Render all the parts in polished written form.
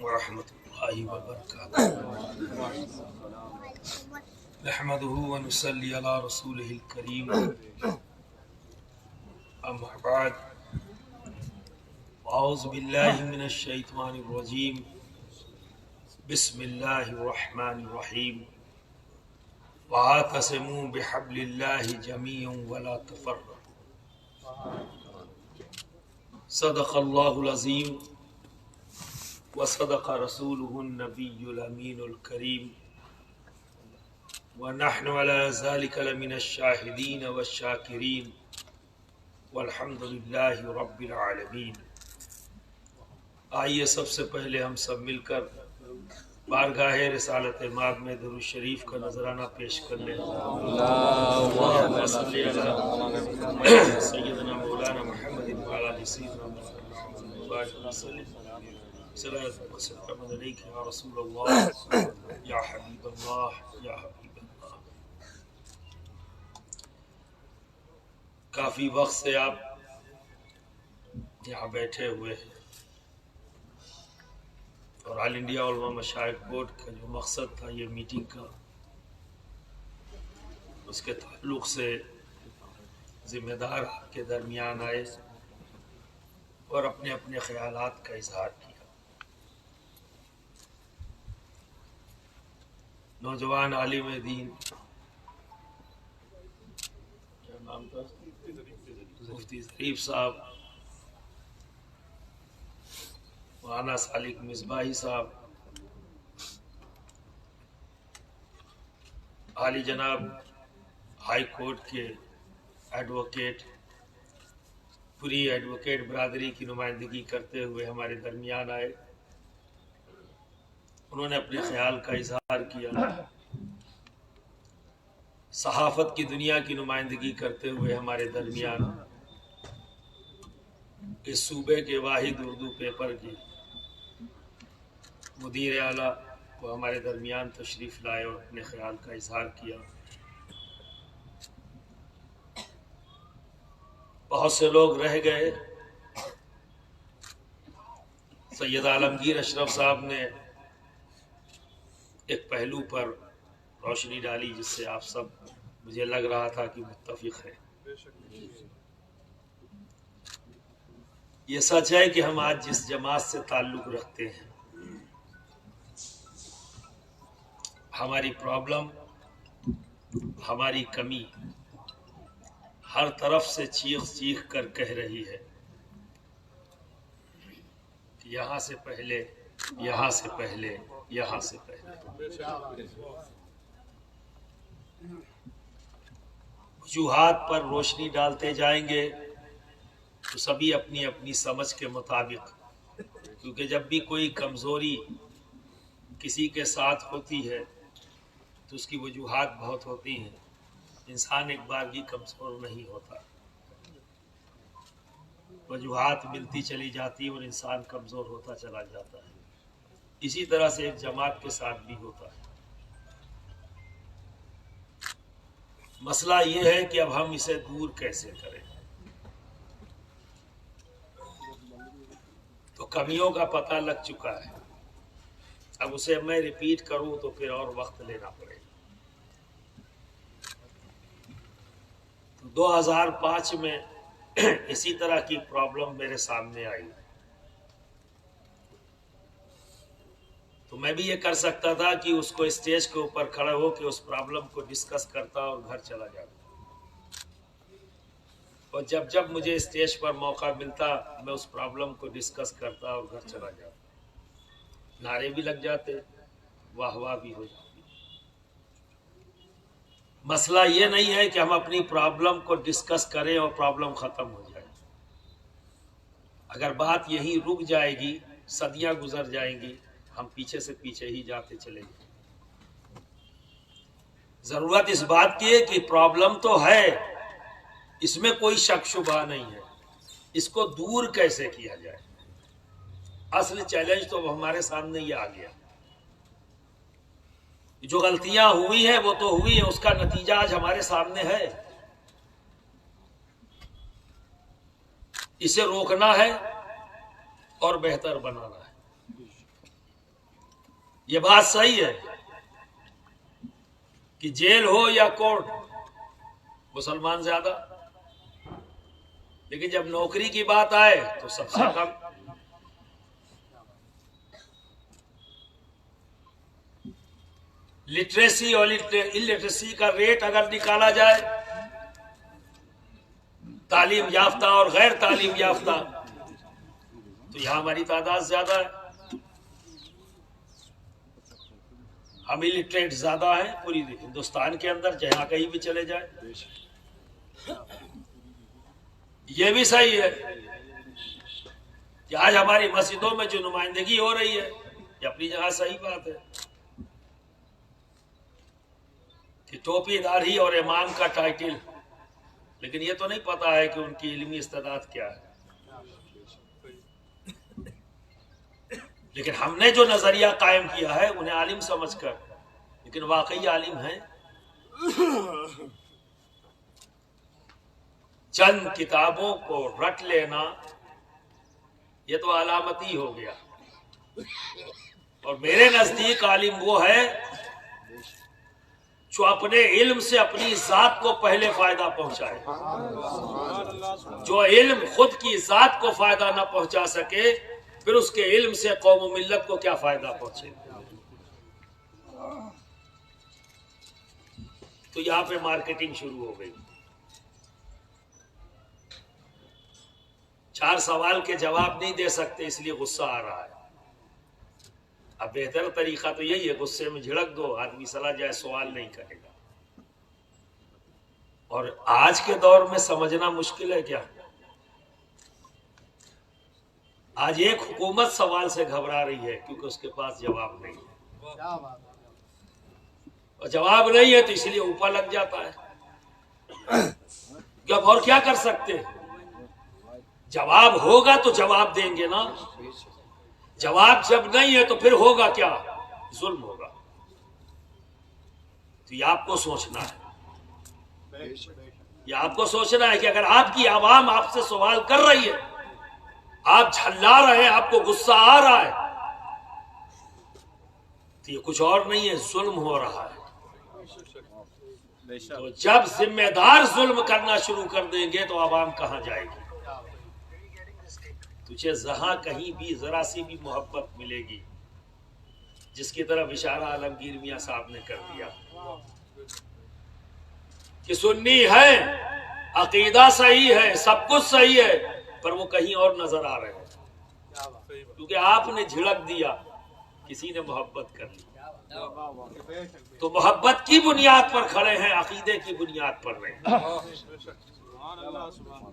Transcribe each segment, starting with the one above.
ورحمۃ اللہ وبرکاتہ نحمده ونصلي على رسوله الكريم اما بعد اعوذ باللہ من الشیطان الرجیم بسم اللہ الرحمن الرحیم واعتصموا بحبل اللہ جميعا ولا تفرقوا صدق اللہ العظیم وصدق رسوله النبی الامین الکریم ونحن على ذلك لمن الشاہدین والشاکرین والحمد للہ رب العالمین۔ آئیے سب سے پہلے ہم سب مل کر بارگاہ رسالت مآب میں درود شریف کا نذرانہ پیش کر لیں۔ اللہم صلی علی سیدنا مولانا محمد وعلی آل سیدنا محمد وبارک وسلم صلاۃ و سلام علیک یا رسول اللہ یا حبیب اللہ یا حبیب اللہ۔ کافی وقت سے آپ یہاں بیٹھے ہوئے ہیں اور آل انڈیا علماء مشائخ بورڈ کا جو مقصد تھا یہ میٹنگ کا، اس کے تعلق سے ذمہ دار آپ کے درمیان آئے اور اپنے اپنے خیالات کا اظہار کیا۔ نوجوان عالم دین، کیا نام تھا؟ مفتی ظریف صاحب، مولانا سالک مصباحی صاحب، عالی جناب ہائی کورٹ کے ایڈوکیٹ، پوری ایڈوکیٹ برادری کی نمائندگی کرتے ہوئے ہمارے درمیان آئے۔ انہوں نے اپنے خیال کا اظہار کیا۔ صحافت کی دنیا کی نمائندگی کرتے ہوئے ہمارے درمیان اس صوبے کے واحد اردو پیپر کی مدیر اعلیٰ وہ ہمارے درمیان تشریف لائے اور اپنے خیال کا اظہار کیا۔ بہت سے لوگ رہ گئے۔ سید عالمگیر اشرف صاحب نے ایک پہلو پر روشنی ڈالی جس سے آپ سب مجھے لگ رہا تھا کہ متفق ہیں۔ یہ سچ ہے کہ ہم آج جس جماعت سے تعلق رکھتے ہیں، ہماری پرابلم، ہماری کمی ہر طرف سے چیخ چیخ کر کہہ رہی ہے کہ یہاں سے پہلے، یہاں سے پہلے، یہاں سے پہلے۔ وجوہات پر روشنی ڈالتے جائیں گے تو سبھی اپنی اپنی سمجھ کے مطابق، کیونکہ جب بھی کوئی کمزوری کسی کے ساتھ ہوتی ہے تو اس کی وجوہات بہت ہوتی ہیں۔ انسان ایک بار بھی کمزور نہیں ہوتا، وجوہات ملتی چلی جاتی اور انسان کمزور ہوتا چلا جاتا ہے۔ اسی طرح سے ایک جماعت کے ساتھ بھی ہوتا ہے۔ مسئلہ یہ ہے کہ اب ہم اسے دور کیسے کریں۔ تو کمیوں کا پتہ لگ چکا ہے، اب اسے میں ریپیٹ کروں تو پھر اور وقت لینا پڑے گا۔ 2005 میں اسی طرح کی پرابلم میرے سامنے آئی تو میں بھی یہ کر سکتا تھا کہ اس کو اسٹیج کے اوپر کھڑا ہو کے اس پرابلم کو ڈسکس کرتا اور گھر چلا جاتا، اور جب جب مجھے اسٹیج پر موقع ملتا میں اس پرابلم کو ڈسکس کرتا اور گھر چلا جاتا۔ نعرے بھی لگ جاتے، واہ واہ بھی ہو جاتی۔ مسئلہ یہ نہیں ہے کہ ہم اپنی پرابلم کو ڈسکس کریں اور پرابلم ختم ہو جائے۔ اگر بات یہیں رک جائے گی، صدیاں گزر جائیں گی، ہم پیچھے سے پیچھے ہی جاتے چلیں گے۔ ضرورت اس بات کی ہے کہ پرابلم تو ہے، اس میں کوئی شک شبہ نہیں ہے، اس کو دور کیسے کیا جائے۔ اصل چیلنج تو ہمارے سامنے یہ آ گیا۔ جو غلطیاں ہوئی ہیں وہ تو ہوئی ہیں، اس کا نتیجہ آج ہمارے سامنے ہے۔ اسے روکنا ہے اور بہتر بنانا ہے۔ یہ بات صحیح ہے کہ جیل ہو یا کورٹ مسلمان زیادہ، لیکن جب نوکری کی بات آئے تو سب سے کم۔ لٹریسی اور الٹریسی کا ریٹ اگر نکالا جائے، تعلیم یافتہ اور غیر تعلیم یافتہ، تو یہاں ہماری تعداد زیادہ ہے، ہم الٹریٹ زیادہ ہیں پوری ہندوستان کے اندر، جہاں کہیں بھی چلے جائیں۔ یہ بھی صحیح ہے کہ آج ہماری مسجدوں میں جو نمائندگی ہو رہی ہے یہ اپنی جگہ صحیح بات ہے کہ ٹوپی داڑھی اور امام کا ٹائٹل، لیکن یہ تو نہیں پتا ہے کہ ان کی علمی استعداد کیا ہے۔ لیکن ہم نے جو نظریہ قائم کیا ہے انہیں عالم سمجھ کر، لیکن واقعی عالم ہیں، چند کتابوں کو رٹ لینا یہ تو علامتی ہو گیا۔ اور میرے نزدیک عالم وہ ہے جو اپنے علم سے اپنی ذات کو پہلے فائدہ پہنچائے۔ جو علم خود کی ذات کو فائدہ نہ پہنچا سکے، پھر اس کے علم سے قوم و ملت کو کیا فائدہ پہنچے؟ تو یہاں پہ مارکیٹنگ شروع ہو گئی۔ 4 سوال کے جواب نہیں دے سکتے اس لیے غصہ آ رہا ہے۔ اب بہتر طریقہ تو یہی ہے غصے میں جھڑک دو، آدمی چلا جائے، سوال نہیں کرے گا۔ اور آج کے دور میں سمجھنا مشکل ہے کیا؟ آج ایک حکومت سوال سے گھبرا رہی ہے کیونکہ اس کے پاس جواب نہیں ہے، اور جواب نہیں ہے تو اس لیے اوپر لگ جاتا ہے کہ اب اور کیا کر سکتے ہیں؟ جواب ہوگا تو جواب دیں گے نا، جواب جب نہیں ہے تو پھر ہوگا کیا؟ ظلم ہوگا۔ تو یہ آپ کو سوچنا ہے، یہ آپ کو سوچنا ہے کہ اگر آپ کی عوام آپ سے سوال کر رہی ہے، آپ جھلا رہے ہیں، آپ کو غصہ آ رہا ہے، تو یہ کچھ اور نہیں ہے، ظلم ہو رہا ہے۔ تو جب ذمہ دار ظلم کرنا شروع کر دیں گے تو عوام کہاں جائے گی؟ تجھے جہاں کہیں بھی ذرا سی بھی محبت ملے گی، جس کی طرف اشارہ عالمگیر میاں صاحب نے کر دیا کہ سنی ہے، عقیدہ صحیح ہے، سب کچھ صحیح ہے، پر وہ کہیں اور نظر آ رہے ہیں، کیونکہ آپ نے جھڑک دیا، کسی نے محبت کر لی، تو محبت کی بنیاد پر کھڑے ہیں، عقیدے کی بنیاد پر نہیں۔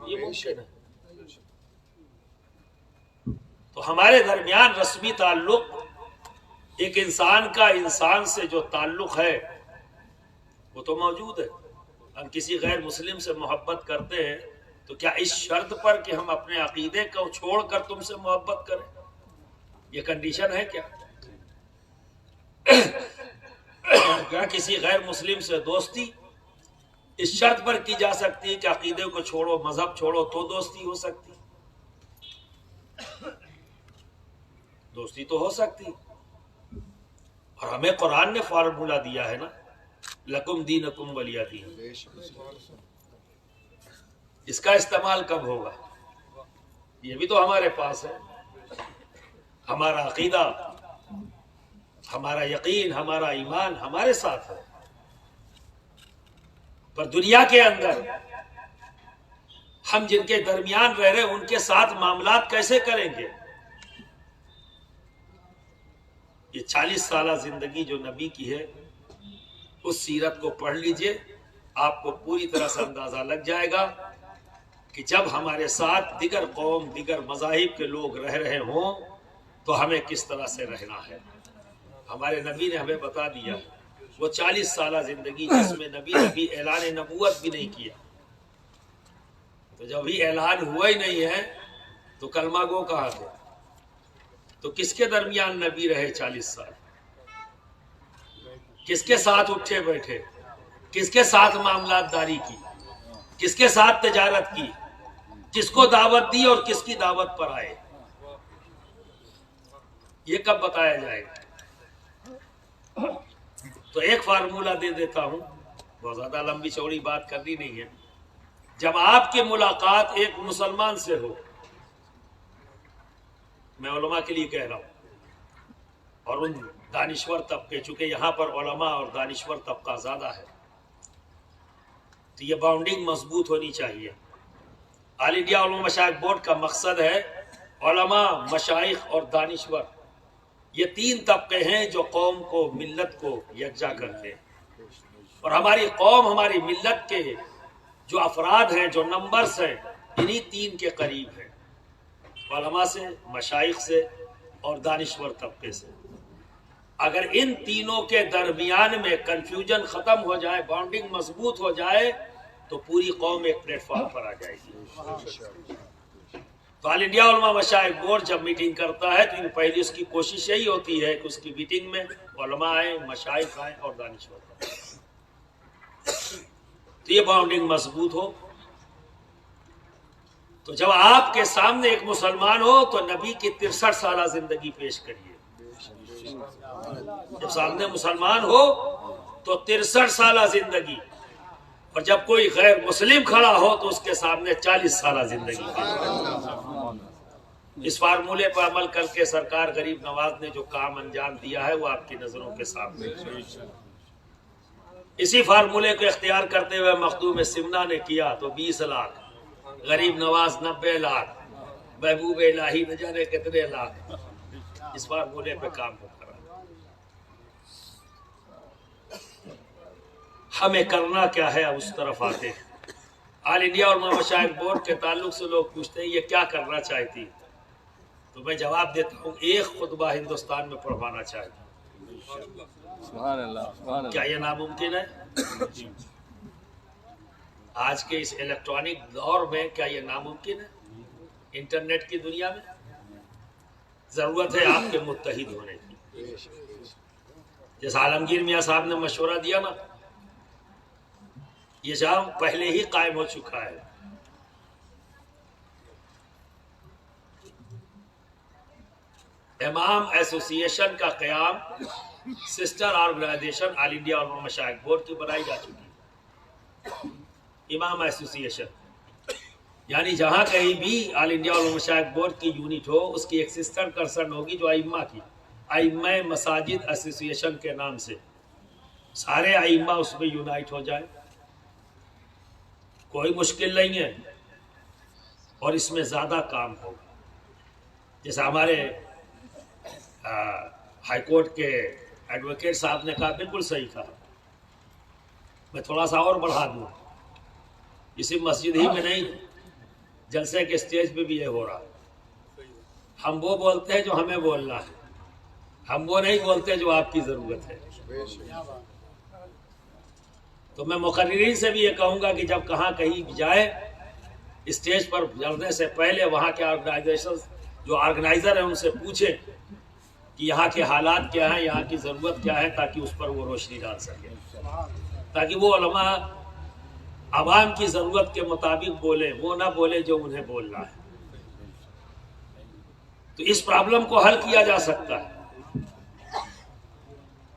یہ ممکن ہے۔ تو ہمارے درمیان رسمی تعلق، ایک انسان کا انسان سے جو تعلق ہے وہ تو موجود ہے۔ ہم کسی غیر مسلم سے محبت کرتے ہیں تو کیا اس شرط پر کہ ہم اپنے عقیدے کو چھوڑ کر تم سے محبت کریں؟ یہ کنڈیشن ہے کیا؟ کیا کسی غیر مسلم سے دوستی اس شرط پر کی جا سکتی ہے کہ عقیدے کو چھوڑو، مذہب چھوڑو تو دوستی ہو سکتی؟ دوستی تو ہو سکتی، اور ہمیں قرآن نے فارمولہ دیا ہے نا، لکم دینکم ولی دین۔ اس کا استعمال کب ہوگا؟ یہ بھی تو ہمارے پاس ہے۔ ہمارا عقیدہ، ہمارا یقین، ہمارا ایمان ہمارے ساتھ ہے، پر دنیا کے اندر ہم جن کے درمیان رہ رہے ان کے ساتھ معاملات کیسے کریں گے؟ یہ 40 سالہ زندگی جو نبی کی ہے، اس سیرت کو پڑھ لیجئے، آپ کو پوری طرح سے اندازہ لگ جائے گا کہ جب ہمارے ساتھ دیگر قوم، دیگر مذاہب کے لوگ رہ رہے ہوں تو ہمیں کس طرح سے رہنا ہے۔ ہمارے نبی نے ہمیں بتا دیا، وہ 40 سالہ زندگی جس میں نبی اعلان نبوت بھی نہیں کیا، تو جب بھی اعلان ہوا ہی نہیں ہے تو کلمہ گو کہاں تھے؟ تو کس کے درمیان نبی رہے 40 سال؟ کس کے ساتھ اٹھے بیٹھے؟ کس کے ساتھ معاملات داری کی؟ کس کے ساتھ تجارت کی؟ کس کو دعوت دی اور کس کی دعوت پر آئے؟ یہ کب بتایا جائے گا؟ تو ایک فارمولہ دے دیتا ہوں، بہت زیادہ لمبی چوڑی بات کرنی نہیں ہے. جب آپ کی ملاقات ایک مسلمان سے ہو، میں علماء کے لیے کہہ رہا ہوں، اور ان دانشور طبقے، چونکہ یہاں پر علماء اور دانشور طبقہ زیادہ ہے، تو یہ باؤنڈنگ مضبوط ہونی چاہیے. آل انڈیا علماء مشائخ بورڈ کا مقصد ہے علماء، مشائخ اور دانشور، یہ تین طبقے ہیں جو قوم کو، ملت کو یکجا کرتے ہیں. اور ہماری قوم، ہماری ملت کے جو افراد ہیں، جو نمبرز ہیں، انہی تین کے قریب ہیں، علماء سے، مشائخ سے اور دانشور طبقے سے. اگر ان تینوں کے درمیان میں کنفیوژن ختم ہو جائے، باؤنڈنگ مضبوط ہو جائے، تو پوری قوم ایک پلیٹ فارم پر آ جائے گی. تو آل انڈیا علماء مشائخ بورڈ جب میٹنگ کرتا ہے تو پہلی اس کی کوشش یہی ہوتی ہے کہ اس کی میٹنگ میں علماء آئیں، مشائخ آئیں اور دانشور آئیں، تو یہ باؤنڈنگ مضبوط ہو. تو جب آپ کے سامنے ایک مسلمان ہو تو نبی کی 63 سالہ زندگی پیش کریے. جب سامنے مسلمان ہو تو 63 سالہ زندگی، اور جب کوئی غیر مسلم کھڑا ہو تو اس کے سامنے 40 سالہ زندگی. اس فارمولے پر عمل کر کے سرکار غریب نواز نے جو کام انجام دیا ہے وہ آپ کی نظروں کے سامنے. اسی فارمولے کو اختیار کرتے ہوئے مخدوم سمنا نے کیا تو 20 لاکھ، غریب نواز 90 لاکھ، محبوب الہی نہ جانے کتنے لاکھ. اس فارمولے پہ کام ہو کر ہمیں کرنا کیا ہے، اب اس طرف آتے ہیں. آل انڈیا علماء مشائخ بورڈ کے تعلق سے لوگ پوچھتے ہیں یہ کیا کرنا چاہتی، تو میں جواب دیتا ہوں ایک خطبہ ہندوستان میں پڑھوانا چاہتی. سبحان اللہ. کیا یہ ناممکن ہے؟ آج کے اس الیکٹرانک دور میں کیا یہ ناممکن ہے؟ انٹرنیٹ کی دنیا میں ضرورت ہے آپ کے متحد ہونے کی. جیسا عالمگیر میاں صاحب نے مشورہ دیا نا، یہ جام پہلے ہی قائم ہو چکا ہے. امام ایسوسی ایشن کا قیام سسٹر آرگنائزیشن آل انڈیا علماء مشائخ بورڈ کی بنائی جا چکی ہے. امام ایسوسی ایشن یعنی جہاں کہیں بھی آل انڈیا علماء مشائخ بورڈ کی یونٹ ہو، اس کی ایک سسٹر کنسرن ہوگی جو ائمہ کی، ائمہ مساجد ایسوسی ایشن کے نام سے سارے ائمہ اس میں یونائٹ ہو جائے. کوئی مشکل نہیں ہے، اور اس میں زیادہ کام ہوگا. جیسا ہمارے ہائی کورٹ کے ایڈوکیٹ صاحب نے کہا، بالکل صحیح کہا. میں تھوڑا سا اور بڑھا دوں، اسی مسجد ہی میں نہیں، جلسے کے اسٹیج پہ بھی یہ ہو رہا. ہم وہ بولتے ہیں جو ہمیں بولنا ہے، ہم وہ نہیں بولتے جو آپ کی ضرورت ہے. تو میں مقررین سے بھی یہ کہوں گا کہ جب کہاں کہیں بھی جائے، اسٹیج پر چڑھنے سے پہلے وہاں کے آرگنائزیشن جو آرگنائزر ہیں ان سے پوچھیں کہ یہاں کے حالات کیا ہیں، یہاں کی ضرورت کیا ہے، تاکہ اس پر وہ روشنی ڈال سکے، تاکہ وہ علماء عوام کی ضرورت کے مطابق بولیں، وہ نہ بولے جو انہیں بولنا ہے. تو اس پرابلم کو حل کیا جا سکتا ہے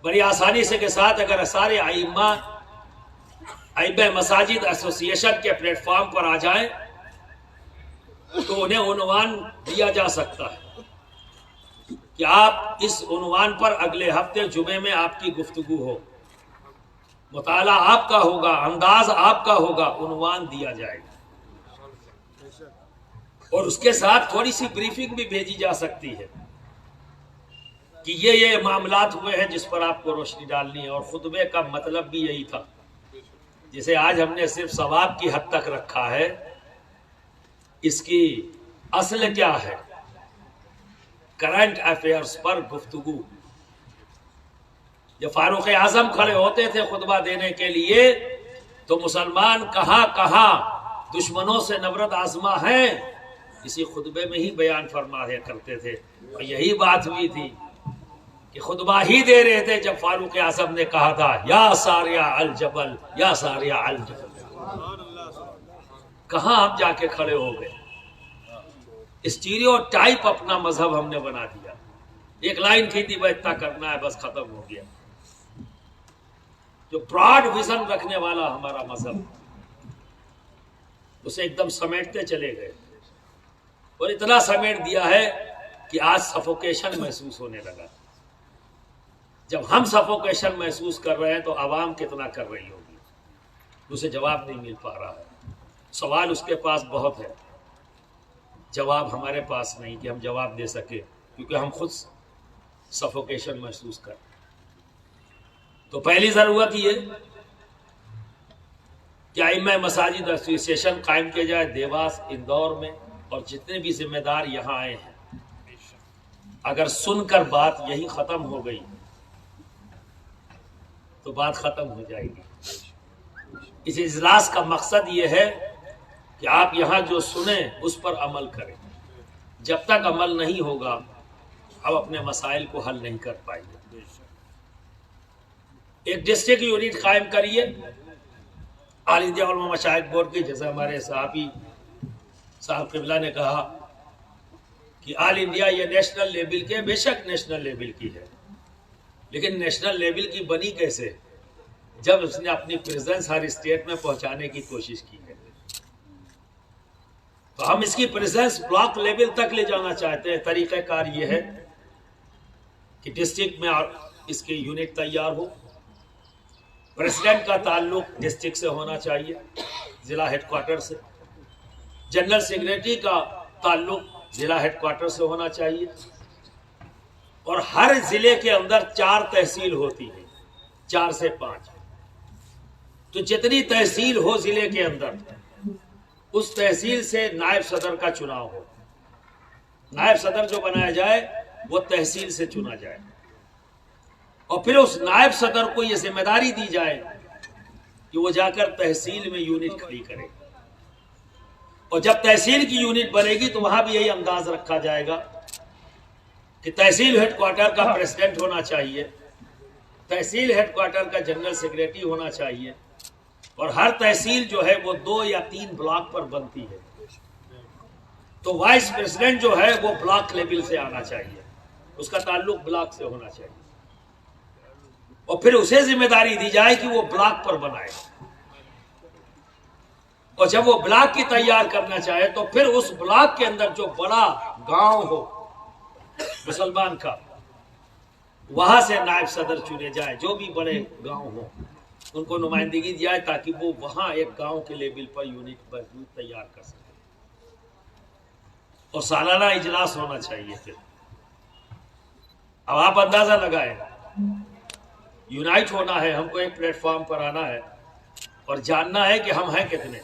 بڑی آسانی سے کے ساتھ. اگر سارے ائمہ مساجد ایسوسی ایشن کے پلیٹ فارم پر آ جائیں تو انہیں عنوان دیا جا سکتا ہے کہ آپ اس عنوان پر اگلے ہفتے جمعے میں آپ کی گفتگو ہو، مطالعہ آپ کا ہوگا، انداز آپ کا ہوگا، عنوان دیا جائے گا. اور اس کے ساتھ تھوڑی سی بریفنگ بھی بھیجی جا سکتی ہے کہ یہ معاملات ہوئے ہیں جس پر آپ کو روشنی ڈالنی ہے. اور خطبے کا مطلب بھی یہی تھا، جسے آج ہم نے صرف ثواب کی حد تک رکھا ہے. اس کی اصل کیا ہے؟ کرنٹ افیئرز پر گفتگو. جب فاروق اعظم کھڑے ہوتے تھے خطبہ دینے کے لیے تو مسلمان کہاں کہاں دشمنوں سے نبرد آزما ہیں اسی خطبے میں ہی بیان فرمایا کرتے تھے. اور یہی بات ہوئی تھی کہ خطبہ ہی دے رہے تھے جب فاروق اعظم نے کہا تھا یا ساریہ الجبل، یا ساریہ الجبل. کہاں ہم جا کے کھڑے ہو گئے؟ اسٹیریو ٹائپ اپنا مذہب ہم نے بنا دیا. ایک لائن تھی بھائی اتنا کرنا ہے، بس ختم ہو گیا. جو براڈ ویژن رکھنے والا ہمارا مذہب، اسے ایک دم سمیٹتے چلے گئے اور اتنا سمیٹ دیا ہے کہ آج سفوکیشن محسوس ہونے لگا۔ جب ہم سفوکیشن محسوس کر رہے ہیں تو عوام کتنا کر رہی ہوگی؟ اسے جواب نہیں مل پا رہا ہے۔ سوال اس کے پاس بہت ہے، جواب ہمارے پاس نہیں کہ ہم جواب دے سکے، کیونکہ ہم خود سفوکیشن محسوس کر رہے ہیں۔ تو پہلی ضرورت یہ کہ ائمہ مساجد ایسوسی ایشن قائم کیا جائے دیواس، اندور میں، اور جتنے بھی ذمہ دار یہاں آئے ہیں، اگر سن کر بات یہی ختم ہو گئی تو بات ختم ہو جائے گی۔ اس اجلاس کا مقصد یہ ہے کہ آپ یہاں جو سنیں اس پر عمل کریں۔ جب تک عمل نہیں ہوگا ہم اپنے مسائل کو حل نہیں کر پائیں گے۔ ایک ڈسٹرکٹ یونٹ قائم کریے۔ آل انڈیا علماء مشاہد بورڈ کی، جیسے ہمارے صحافی صاحب قبلہ نے کہا کہ آل انڈیا یہ نیشنل لیول کے، بے شک نیشنل لیول کی ہے، لیکن نیشنل لیول کی بنی کیسے؟ جب اس نے اپنی پریزنس ہر اسٹیٹ میں پہنچانے کی کوشش کی ہے۔ تو ہم اس کی پریزنس بلاک لیول تک لے جانا چاہتے ہیں۔ طریقہ کار یہ ہے کہ ڈسٹرکٹ میں اس کی یونٹ تیار ہو، پریزیڈنٹ کا تعلق ڈسٹرکٹ سے ہونا چاہیے، ضلع ہیڈ کوارٹر سے، جنرل سیکریٹری کا تعلق ضلع ہیڈ کوارٹر سے ہونا چاہیے، اور ہر ضلع کے اندر 4 تحصیل ہوتی ہے، 4 سے 5۔ تو جتنی تحصیل ہو ضلع کے اندر، اس تحصیل سے نائب صدر کا چناؤ ہو۔ نائب صدر جو بنایا جائے وہ تحصیل سے چنا جائے، اور پھر اس نائب صدر کو یہ ذمہ داری دی جائے کہ وہ جا کر تحصیل میں یونٹ کھڑی کرے، اور جب تحصیل کی یونٹ بنے گی تو وہاں بھی یہی انداز رکھا جائے گا کہ تحصیل ہیڈ کوارٹر کا پریزیڈنٹ ہونا چاہیے، تحصیل ہیڈ کوارٹر کا جنرل سیکریٹری ہونا چاہیے، اور ہر تحصیل جو ہے وہ 2 یا 3 بلاک پر بنتی ہے، تو وائس پریزیڈنٹ جو ہے وہ بلاک لیول سے آنا چاہیے، اس کا تعلق بلاک سے ہونا چاہیے، اور پھر اسے ذمہ داری دی جائے کہ وہ بلاک پر بنائے، اور جب وہ بلاک کی تیار کرنا چاہے تو پھر اس بلاک کے اندر جو بڑا گاؤں ہو مسلمان کا، وہاں سے نائب صدر چنے جائے، جو بھی بڑے گاؤں ہوں ان کو نمائندگی دی جائے، تاکہ وہ وہاں ایک گاؤں کے لیول پر یونٹ تیار کر سکے، اور سالانہ اجلاس ہونا چاہیے۔ پھر اب آپ اندازہ لگائیں، یونائٹ ہونا ہے، ہم کو ایک پلیٹ فارم پر آنا ہے اور جاننا ہے کہ ہم ہیں کتنے،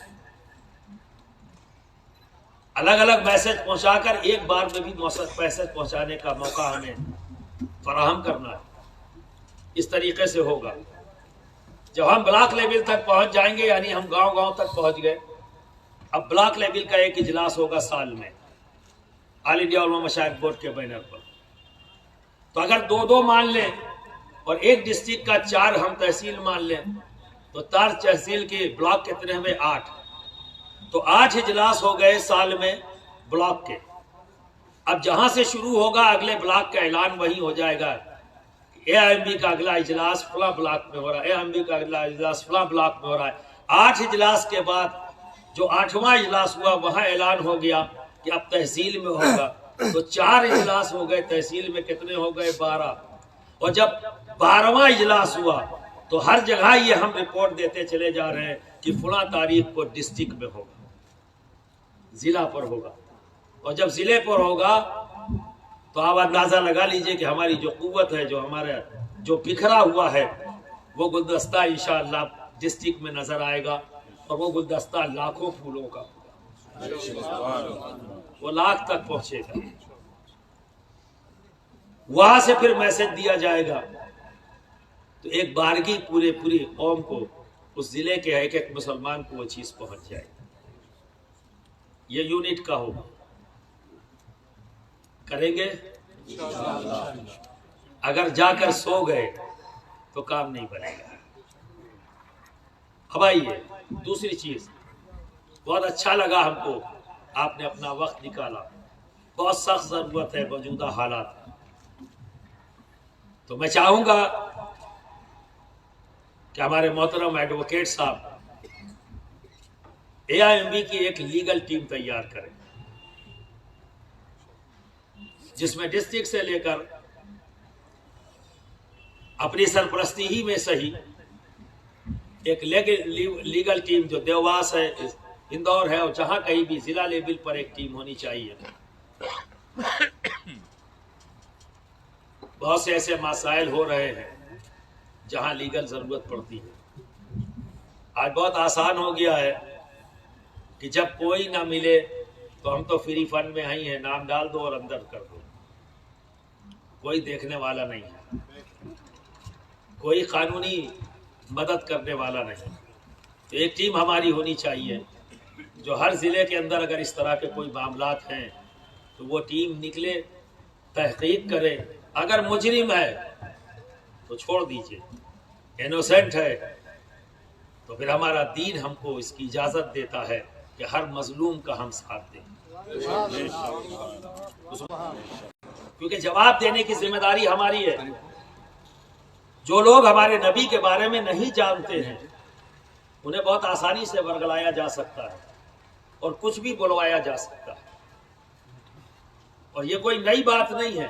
الگ الگ میسج پہنچا کر ایک بار میں بھی میسج پہنچانے کا موقع ہمیں فراہم کرنا ہے۔ اس طریقے سے ہوگا۔ جب ہم بلاک لیول تک پہنچ جائیں گے، یعنی ہم گاؤں گاؤں تک پہنچ گئے، اب بلاک لیول کا ایک اجلاس ہوگا سال میں آل انڈیا علماء مشاہد بورڈ کے بینر پر، تو اگر 2 مان لیں اور ایک ڈسٹرکٹ کا 4 ہم تحصیل مان لیں، تو 4 تحصیل کے بلاک کتنے ہوئے؟ 8۔ تو 8 اجلاس ہو گئے سال میں بلاک کے۔ اب جہاں سے شروع ہوگا اگلے بلاک کا اعلان وہی ہو جائے گا، اے ایم بی کا اگلا اجلاس فلاں بلاک میں ہو رہا ہے، اے ایم بی کا اگلا اجلاس فلاں بلاک میں ہو رہا ہے۔ 8 اجلاس کے بعد جو 8واں اجلاس ہوا وہاں اعلان ہو گیا کہ اب تحصیل میں ہوگا، تو 4 اجلاس ہو گئے، تحصیل میں کتنے ہو گئے؟ 12۔ اور جب 12واں اجلاس ہوا تو ہر جگہ یہ ہم رپورٹ دیتے چلے جا رہے ہیں کہ فلاں تاریخ کو ڈسٹرکٹ میں ہوگا، ضلع پر ہوگا، اور جب ضلع پر ہوگا تو آپ اندازہ لگا لیجئے کہ ہماری جو قوت ہے، جو ہمارا جو بکھرا ہوا ہے، وہ گلدستہ انشاءاللہ ڈسٹرکٹ میں نظر آئے گا، اور وہ گلدستہ لاکھوں پھولوں کا ہوگا، وہ لاکھ تک پہنچے گا۔ وہاں سے پھر میسج دیا جائے گا تو ایک بارگی پوری قوم کو، اس ضلع کے ایک ایک مسلمان کو وہ چیز پہنچ جائے گی۔ یہ یونٹ کا ہوگا، کریں گے؟ اگر جا کر سو گئے تو کام نہیں بنے گا۔ اب آئیے دوسری چیز، بہت اچھا لگا ہم کو آپ نے اپنا وقت نکالا، بہت سخت ضرورت ہے موجودہ حالات، تو میں چاہوں گا کہ ہمارے محترم ایڈوکیٹ صاحب AIMB کی ایک لیگل ٹیم تیار کریں جس میں ڈسٹرکٹ سے لے کر اپنی سرپرستی ہی میں صحیح ایک لیگل ٹیم جو دیواس ہے، اندور ہے، اور جہاں کہیں بھی ضلع لیول پر ایک ٹیم ہونی چاہیے. بہت سے ایسے مسائل ہو رہے ہیں جہاں لیگل ضرورت پڑتی ہے. آج بہت آسان ہو گیا ہے کہ جب کوئی نہ ملے تو ہم تو فری فنڈ میں آئی ہیں، نام ڈال دو اور اندر کر دو. کوئی دیکھنے والا نہیں ہے، کوئی قانونی مدد کرنے والا نہیں. تو ایک ٹیم ہماری ہونی چاہیے جو ہر ضلع کے اندر اگر اس طرح کے کوئی معاملات ہیں تو وہ ٹیم نکلے، تحقیق کرے. اگر مجرم ہے تو چھوڑ دیجئے، انوسینٹ ہے تو پھر ہمارا دین ہم کو اس کی اجازت دیتا ہے کہ ہر مظلوم کا ہم ساتھ دیں، کیونکہ جواب دینے کی ذمہ داری ہماری ہے. جو لوگ ہمارے نبی کے بارے میں نہیں جانتے ہیں انہیں بہت آسانی سے ورگلایا جا سکتا ہے اور کچھ بھی بلوایا جا سکتا ہے. اور یہ کوئی نئی بات نہیں ہے.